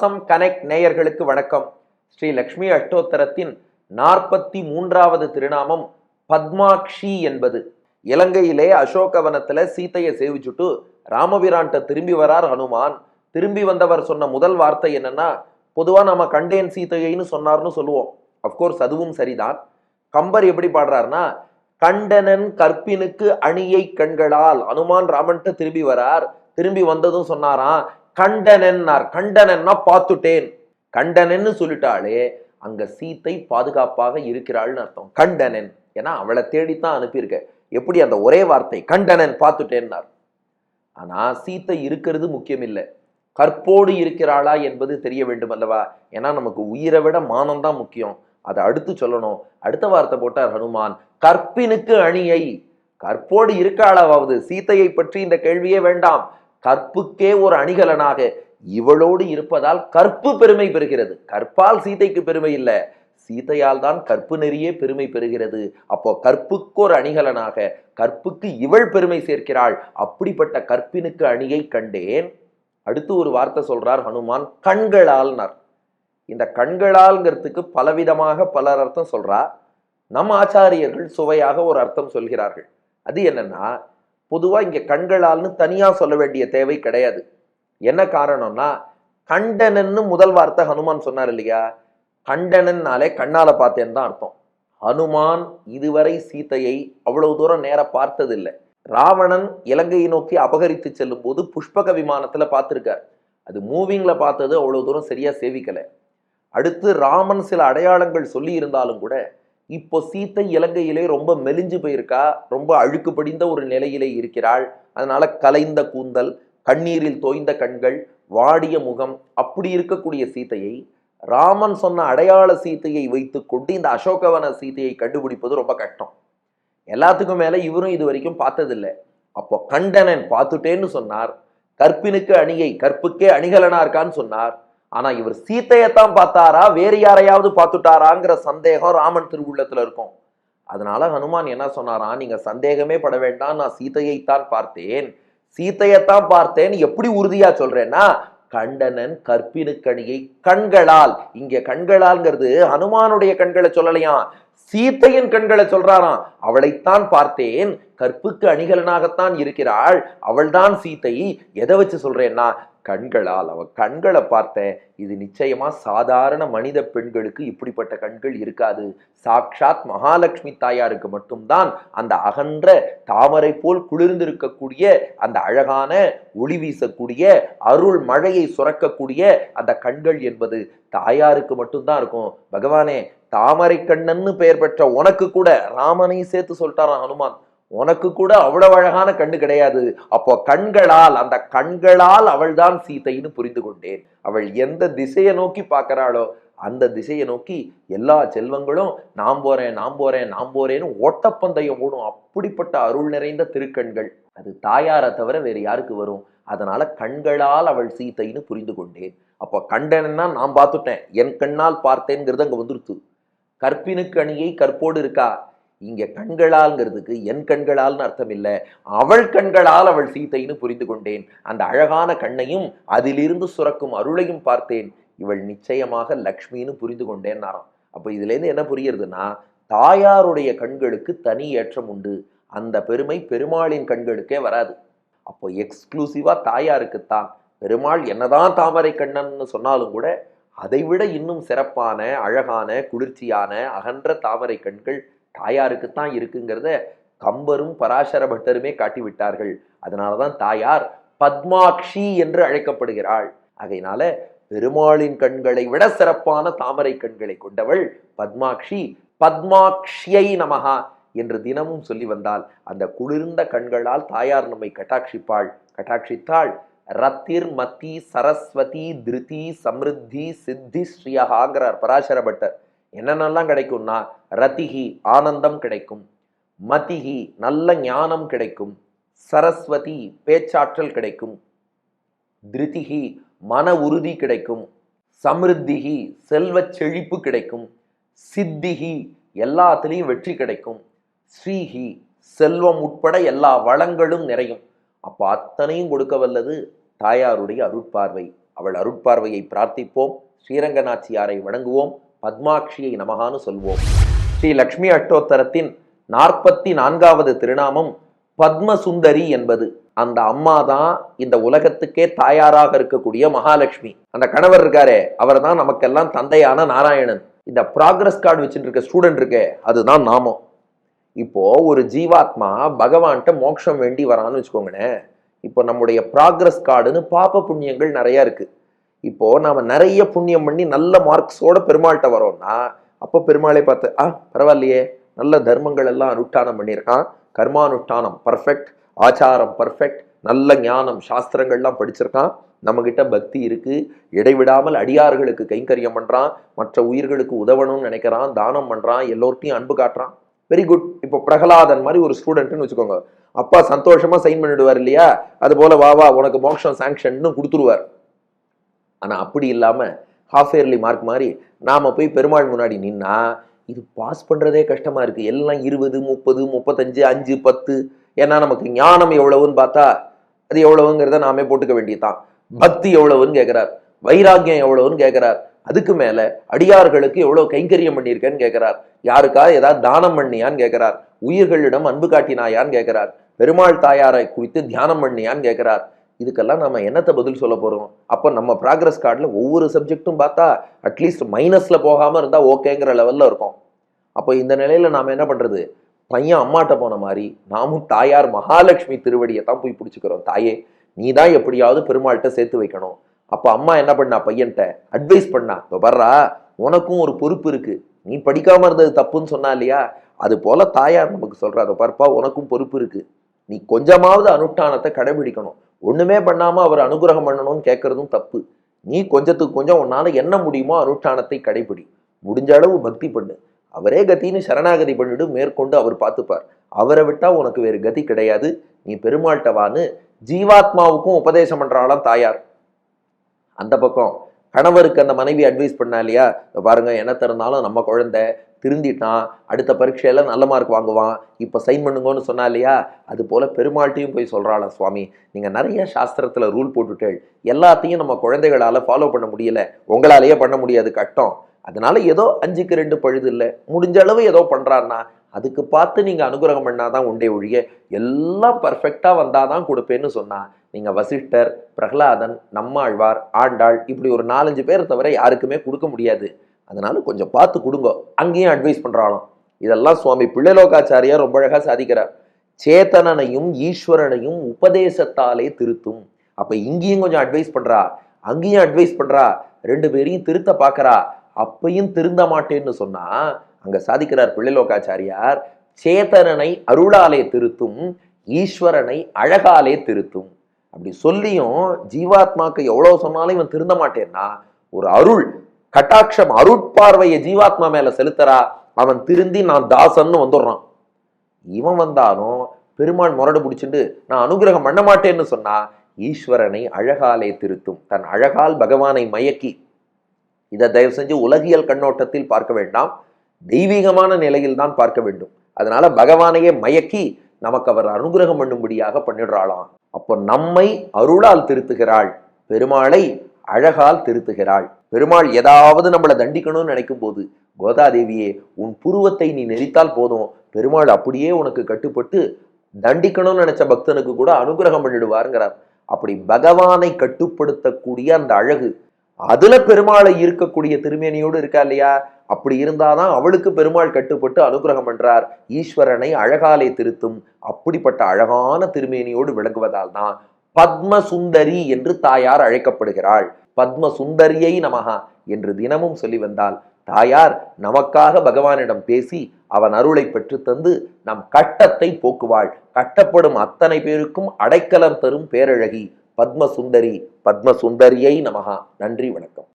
பாசம் கனெக்ட் நேயர்களுக்கு வணக்கம். ஸ்ரீ லக்ஷ்மி அஷ்டோத்தரத்தின் 43வது திருநாமம் பத்மாக்ஷி என்பது. இலங்கையிலே அசோகவனத்துல சீத்தையை சேவிச்சுட்டு ராமபிரான்ட்ட திரும்பி வரார் ஹனுமான். திரும்பி வந்தவர் சொன்ன முதல் வார்த்தை என்னன்னா, பொதுவா நம்ம கண்டேன் சீத்தையைன்னு சொன்னார்னு சொல்லுவோம். அப்கோர்ஸ் அதுவும் சரிதான். கம்பர் எப்படி பாடுறாருன்னா, கண்டனன் கற்பினுக்கு அணியை கண்களால். ஹனுமான் ராமன்ட்ட திரும்பி வரார். திரும்பி வந்ததும் சொன்னாராம் கண்டனன்னார். கண்டனன்னா பார்த்துட்டேன். கண்டனன்னு சொல்லிட்டாலே அங்க சீத்தை பாதுகாப்பாக இருக்கிறாள்னு அர்த்தம். கண்டனன் ஏன்னா அவளை தேடித்தான் அனுப்பியிருக்க. எப்படி அந்த ஒரே வார்த்தை கண்டனன் பார்த்துட்டேன்னார். ஆனா சீத்தை இருக்கிறது முக்கியம் இல்லை, கற்போடு இருக்கிறாளா என்பது தெரிய வேண்டும் அல்லவா? ஏன்னா நமக்கு உயிரை விட மானம் தான் முக்கியம். அதை அடுத்து சொல்லணும். அடுத்த வார்த்தை போட்டார் ஹனுமான், கற்பினுக்கு அணியை. கற்போடு இருக்காளாவது சீத்தையை பற்றி இந்த கேள்வியே வேண்டாம். கற்புக்கே ஒரு அணிகலனாக இவளோடு இருப்பதால் கற்பு பெருமை பெறுகிறது. கற்பால் சீதைக்கு பெருமை இல்லை, சீதையால் தான் கற்பு நெறியே பெருமை பெறுகிறது. அப்போ கற்புக்கு ஒரு அணிகலனாக கற்புக்கு இவள் பெருமை சேர்க்கிறாள். அப்படிப்பட்ட கற்பினுக்கு அணியை கண்டேன். அடுத்து ஒரு வார்த்தை சொல்றார் ஹனுமான், கண்களால்னார். இந்த கண்களால்ங்கிறதுக்கு பலவிதமாக பலர் அர்த்தம் சொல்றா. நம் ஆச்சாரியர்கள் சுவையாக ஒரு அர்த்தம் சொல்கிறார்கள். அது என்னன்னா, பொதுவா இங்க கண்களால்னு தனியா சொல்ல வேண்டிய தேவை கிடையாது. என்ன காரணம்னா, கண்டனன்னு முதல் வார்த்தை ஹனுமான் சொன்னார் இல்லையா? கண்டனன்னாலே கண்ணால பார்த்தேன்னு தான் அர்த்தம். ஹனுமான் இதுவரை சீத்தையை அவ்வளவு தூரம் நேர பார்த்ததில்லை. ராவணன் இலங்கையை நோக்கி அபகரித்து செல்லும் போது புஷ்பக விமானத்துல பார்த்திருக்கார். அது மூவிங்ல பார்த்தது அவ்வளவு தூரம் சரியா சேவிக்கல. அடுத்து ராமன் சில அடையாளங்கள் சொல்லி இருந்தாலும் கூட இப்போ சீத்தை இலங்கையிலே ரொம்ப மெலிஞ்சு போயிருக்கா, ரொம்ப அழுக்கு படிந்த ஒரு நிலையிலே இருக்கிறாள். அதனால கலைந்த கூந்தல், கண்ணீரில் தோய்ந்த கண்கள், வாடிய முகம், அப்படி இருக்கக்கூடிய சீத்தையை ராமன் சொன்ன அடையாள சீத்தையை வைத்து கொண்டு இந்த அசோகவன சீத்தையை கண்டுபிடிப்பது ரொம்ப கஷ்டம். எல்லாத்துக்கும் மேல இவரும் இது வரைக்கும் பார்த்ததில்லை. அப்போ கண்டனன் பார்த்துட்டேன்னு சொன்னார். கற்பினுக்கு அணியை, கற்புக்கே அணிகலனா இருக்கான்னு சொன்னார். ஆனா இவர் சீத்தையத்தான் பார்த்தாரா வேறு யாரையாவது பார்த்துட்டாராங்கிற சந்தேகம் ராமன் திருவுள்ளத்துல இருக்கும். அதனால ஹனுமான் என்ன சொன்னாரா, நீங்க சந்தேகமே பட வேண்டாம், நான் சீத்தையைத்தான் பார்த்தேன். சீத்தையத்தான் பார்த்தேன் எப்படி உறுதியா சொல்றேன்னா, கண்டனன் கற்பினுக்கணியை கண்களால். இங்க கண்களால்ங்கிறது ஹனுமானுடைய கண்களை சொல்லலையாம், சீத்தையின் கண்களை சொல்றாராம். அவளைத்தான் பார்த்தேன், கற்புக்கு அணிகலனாகத்தான் இருக்கிறாள், அவள்தான் சீத்தை. எதை வச்சு சொல்றேன்னா, கண்களால். அவ கண்களை பார்த்தேன். இது நிச்சயமா சாதாரண மனித பெண்களுக்கு இப்படிப்பட்ட கண்கள் இருக்காது. சாக்ஷாத் மகாலட்சுமி தாயாருக்கு மட்டும்தான் அந்த அகன்ற தாமரை போல் குளிர்ந்திருக்கக்கூடிய அந்த அழகான ஒளி வீசக்கூடிய அருள் மழையை சுரக்கக்கூடிய அந்த கண்கள் என்பது தாயாருக்கு மட்டும்தான் இருக்கும். பகவானே, தாமரை கண்ணன்னு பெயர் பெற்ற உனக்கு கூட, ராமனை சேர்த்து சொல்லிட்டாராம் ஹனுமான், உனக்கு கூட அவ்வளவு அழகான கண்ணு கிடையாது. அப்போ கண்களால், அந்த கண்களால் அவள்தான் சீத்தைன்னு புரிந்து கொண்டேன். அவள் எந்த திசையை நோக்கி பார்க்கிறாளோ அந்த திசையை நோக்கி எல்லா செல்வங்களும் நாம் போறேன் நாம் போறேன் நாம் போறேன்னு ஓட்டப்பந்தயம் ஓடும். அப்படிப்பட்ட அருள் நிறைந்த திருக்கண்கள் அது தாயாரை தவிர வேறு யாருக்கு வரும்? அதனால கண்களால் அவள் சீத்தைன்னு புரிந்து கொண்டேன். அப்போ கண்டனா நான் பார்த்துட்டேன், என் கண்ணால் பார்த்தேங்கிறது அங்க வந்துருத்து. கற்பினுக்கு அணியை கற்போடு இருக்கா. இங்க கண்களால்ங்கிறதுக்கு என் கண்களால்னு அர்த்தம் இல்லை, அவள் கண்களால் அவள் சீத்தைன்னு புரிந்து கொண்டேன். அந்த அழகான கண்ணையும் அதிலிருந்து சுரக்கும் அருளையும் பார்த்தேன். இவள் நிச்சயமாக லக்ஷ்மின்னு புரிந்து கொண்டேன்னாராம். அப்போ இதுல இருந்து என்ன புரியுறதுன்னா, தாயாருடைய கண்களுக்கு தனி ஏற்றம் உண்டு. அந்த பெருமை பெருமாளின் கண்களுக்கே வராது. அப்போ எக்ஸ்க்ளூசிவா தாயாருக்குத்தான். பெருமாள் என்னதான் தாமரை கண்ணன்னு சொன்னாலும் கூட அதைவிட இன்னும் சிறப்பான அழகான குளிர்ச்சியான அகன்ற தாமரை கண்கள் தாயாருக்குத்தான் இருக்குங்கிறத கம்பரும் பராசர பட்டருமே காட்டிவிட்டார்கள். அதனாலதான் தாயார் பத்மாக்ஷி என்று அழைக்கப்படுகிறாள். ஆகையினால பெருமாளின் கண்களை விட சிறப்பான தாமரை கண்களை கொண்டவள் பத்மாக்ஷி. பத்மாக்ஷியை நமஹா என்று தினமும் சொல்லி வந்தால் அந்த குளிர்ந்த கண்களால் தாயார் நம்மை கட்டாட்சித்தாள். ரத்திர் மத்தி சரஸ்வதி திருதி சமிருத்தி சித்தி ஸ்ரீயகாங்கிறார் பராசர பட்டர். என்னென்னலாம் கிடைக்கும்னா, ரதிஹி ஆனந்தம் கிடைக்கும், மதிஹி நல்ல ஞானம் கிடைக்கும், சரஸ்வதி பேச்சாற்றல் கிடைக்கும், திருதிஹி மன உறுதி கிடைக்கும், சமிருத்திஹி செல்வ செழிப்பு கிடைக்கும், சித்திஹி எல்லாத்திலையும் வெற்றி கிடைக்கும், ஸ்ரீஹி செல்வம் உட்பட எல்லா வளங்களும் நிறையும். அப்போ அத்தனையும் கொடுக்க வல்லது தாயாருடைய அருட்பார்வை. அவள் அருட்பார்வையை பிரார்த்திப்போம். ஸ்ரீரங்கநாச்சியாரை வணங்குவோம். பத்மாட்சியை நமகான்னு சொல்வோம். ஸ்ரீ லக்ஷ்மி அஷ்டோத்தரத்தின் 44வது திருநாமம் பத்மசுந்தரி என்பது. அந்த அம்மா தான் இந்த உலகத்துக்கே தாயாராக இருக்கக்கூடிய மகாலட்சுமி. அந்த கணவர் இருக்காரே, அவர் தான் நமக்கெல்லாம் தந்தையான நாராயணன். இந்த ப்ராக்ரஸ் கார்டு வச்சுட்டு இருக்க ஸ்டூடெண்ட் இருக்கே, அதுதான் நாமம். இப்போ ஒரு ஜீவாத்மா பகவான்கிட்ட மோட்சம் வேண்டி வரான்னு வச்சுக்கோங்களேன். இப்போ நம்முடைய ப்ராக்ரஸ் கார்டுன்னு பாப புண்ணியங்கள் நிறைய இருக்கு. இப்போ நாம நிறைய புண்ணியம் பண்ணி நல்ல மார்க்ஸோட பெருமாள்கிட்ட வரோம்னா, அப்போ பெருமாளை பார்த்து பரவாயில்லையே, நல்ல தர்மங்கள் எல்லாம் அனுஷ்டானம் பண்ணியிருக்கான், கர்மானுஷ்டானம் பர்ஃபெக்ட், ஆச்சாரம் பர்ஃபெக்ட், நல்ல ஞானம் சாஸ்திரங்கள்லாம் படிச்சிருக்கான், நம்ம கிட்ட பக்தி இருக்கு, இடைவிடாமல் அடியார்களுக்கு கைங்கரியம் பண்றான், மற்ற உயிர்களுக்கு உதவணும்னு நினைக்கிறான், தானம் பண்றான், எல்லோர்ட்டையும் அன்பு காட்டுறான், வெரி குட். இப்போ பிரகலாதன் மாதிரி ஒரு ஸ்டூடெண்ட்னு வச்சுக்கோங்க. அப்பா சந்தோஷமா சைன் பண்ணிடுவார் இல்லையா, அது போல வா உனக்கு மோட்சம் சாங்ஷன் கொடுத்துருவார். ஆனா அப்படி இல்லாம ஹாஃப் இயர்லி மார்க் மாதிரி நாம போய் பெருமாள் முன்னாடி நின்னா இது பாஸ் பண்றதே கஷ்டமா இருக்கு. எல்லாம் 20, 30, 35, 5, 10. ஏன்னா நமக்கு ஞானம் எவ்வளவுன்னு பார்த்தா அது எவ்வளவுங்கிறத நாமே போட்டுக்க வேண்டியதுதான். பக்தி எவ்வளவுன்னு கேட்கிறார், வைராக்கியம் எவ்வளவுன்னு கேட்கிறார், அதுக்கு மேல அடியார்களுக்கு எவ்வளவு கைங்கரியம் பண்ணியிருக்கேன்னு கேட்கிறார், யாருக்கா ஏதாவது தானம் பண்ணியான்னு கேட்கிறார், உயிர்களிடம் அன்பு காட்டினாயான்னு கேட்கிறார், பெருமாள் தாயாரை குறித்து தியானம் பண்ணியான்னு கேட்கிறார். இதுக்கெல்லாம் நம்ம என்னத்தை பதில் சொல்ல போறோம்? அப்போ நம்ம ப்ராக்ரஸ் கார்டில் ஒவ்வொரு சப்ஜெக்டும் பார்த்தா அட்லீஸ்ட் மைனஸ்ல போகாம இருந்தா ஓகேங்கிற லெவல்ல இருக்கும். அப்போ இந்த நிலையில நாம என்ன பண்றது? பையன் அம்மாட்ட போன மாதிரி நாமும் தாயார் மகாலட்சுமி திருவடியை தான் போய் பிடிச்சிக்கிறோம். தாயே, நீ தான் எப்படியாவது பெருமாள்கிட்ட சேர்த்து வைக்கணும். அப்போ அம்மா என்ன பண்ணா, பையன்கிட்ட அட்வைஸ் பண்ணா, வர்றா உனக்கும் ஒரு பொறுப்பு இருக்கு, நீ படிக்காம இருந்தது தப்புன்னு சொன்னா இல்லையா, அது போல தாயார் நமக்கு சொல்றா, பார்ப்பா உனக்கும் பொறுப்பு இருக்கு, நீ கொஞ்சமாவது அனுஷ்டானத்தை கடைபிடிக்கணும். ஒண்ணுமே பண்ணாம அவர் அனுகிரகம் பண்ணணும்னு கேட்கறதும் தப்பு. நீ கொஞ்சத்துக்கு கொஞ்சம் உன்னால என்ன முடியுமோ அனுஷ்டானத்தை கடைபிடி, முடிஞ்ச அளவு பக்தி பண்ணு, அவரே கத்தின்னு சரணாகதி பண்ணிட்டு மேற்கொண்டு அவர் பார்த்துப்பார், அவரை விட்டா உனக்கு வேறு கதி கிடையாது, நீ பெருமாள்கிட்ட வான்னு ஜீவாத்மாவுக்கும் உபதேசம் பண்றாளாம் தாயார். அந்த பக்கம் கணவருக்கு அந்த மனைவி அட்வைஸ் பண்ணா இல்லையா, பாருங்க என்ன திறந்தாலும் நம்ம குழந்தை திருந்திட்டான், அடுத்த பரீட்சையில நல்ல மார்க் வாங்குவான், இப்ப சைன் பண்ணுங்கன்னு சொன்னா இல்லையா, அது போல பெருமாள்கிட்டையும் போய் சொல்றாளாம், சுவாமி நீங்க நிறைய சாஸ்திரத்துல ரூல் போட்டுட்டேள், எல்லாத்தையும் நம்ம குழந்தைகளால ஃபாலோ பண்ண முடியல, உங்களாலேயே பண்ண முடியாது, கஷ்டம், அதனால ஏதோ 5க்கு 2 பழுது இல்லை, முடிஞ்ச அளவு ஏதோ பண்றான்னா அதுக்கு பார்த்து நீங்க அனுகிரகம் பண்ணாதான் உண்டே ஒழிய எல்லாம் பர்ஃபெக்டா வந்தாதான் கொடுப்பேன்னு சொன்னா, நீங்க வசிஷ்டர், பிரகலாதன், நம்மாழ்வார், ஆண்டாள் இப்படி ஒரு 4-5 பேரை தவிர யாருக்குமே கொடுக்க முடியாது, அதனால கொஞ்சம் பார்த்து கொடுங்க. அங்கேயும் அட்வைஸ் பண்றாலும். இதெல்லாம் சுவாமி பிள்ளைலோகாச்சாரியார் ரொம்ப அழகா சாதிக்கிறார். சேத்தனனையும் ஈஸ்வரனையும் உபதேசத்தாலே திருத்தும். அப்ப இங்கேயும் கொஞ்சம் அட்வைஸ் பண்றா, அங்கேயும் அட்வைஸ் பண்றா, 2 பேரையும் திருத்த பாக்குறா, அப்பையும் திருந்த மாட்டேன்னு சொன்னா அங்க சாதிக்கிறார் பிள்ளைலோகாச்சாரியார், சேத்தனனை அருளாலே திருத்தும், ஈஸ்வரனை அழகாலே திருத்தும். அப்படி சொல்லியும் ஜீவாத்மாக்கு எவ்வளவு சொன்னாலும் இவன் திருந்த மாட்டேன்னா, ஒரு அருள் கட்டாட்சம் அருட்பார்வையை ஜீவாத்மா மேல செலுத்தரா, அவன் திருந்தி நான் தாசன்னு வந்துடுறான். இவன் வந்தாலும் பெருமாள் முரடு பிடிச்சிட்டு நான் அனுகிரகம் பண்ண மாட்டேன்னு சொன்னா ஈஸ்வரனை அழகாலே திருத்தும், தன் அழகால் பகவானை மயக்கி. இதை தயவு செஞ்சு உலகியல் கண்ணோட்டத்தில் பார்க்க வேண்டாம், தெய்வீகமான நிலையில் தான் பார்க்க வேண்டும். அதனால பகவானையே மயக்கி நமக்கு அவர் அனுகிரகம் பண்ணும்படியாக பண்ணிடுறாளாம். அப்போ நம்மை அருளால் திருத்துகிறாள், பெருமாளை அழகால் திருத்துகிறாள். பெருமாள் ஏதாவது நம்மளை தண்டிக்கணும்னு நினைக்கும் போது, கோதாதேவியே உன் புருவத்தை நீ நெரித்தால் போதும், பெருமாள் அப்படியே உனக்கு கட்டுப்பட்டு தண்டிக்கணும்னு நினைச்ச பக்தனுக்கு கூட அனுகிரகம் பண்ணிடுவாருங்கிறார். அப்படி பகவானை கட்டுப்படுத்தக்கூடிய அந்த அழகு, அதுல பெருமாளை இருக்கக்கூடிய திருமேனியோடு இருக்கா இல்லையா, அப்படி இருந்தாதான் அவளுக்கு பெருமாள் கட்டுப்பட்டு அனுகிரகம் பண்றார். ஈஸ்வரனை அழகாலே திருத்தும் அப்படிப்பட்ட அழகான திருமேனியோடு விளங்குவதால் தான் பத்மசுந்தரி என்று தாயார் அழைக்கப்படுகிறாள். பத்மசுந்தரியை நமகா என்று தினமும் சொல்லி வந்தால் தாயார் நமக்காக பகவானிடம் பேசி அவன் அருளை பெற்று தந்து நம் கட்டத்தை போக்குவாள். கட்டப்படும் அத்தனை பேருக்கும் அடைக்கலம் தரும் பேரழகி பத்மசுந்தரி. பத்மசுந்தரியை நமகா. நன்றி, வணக்கம்.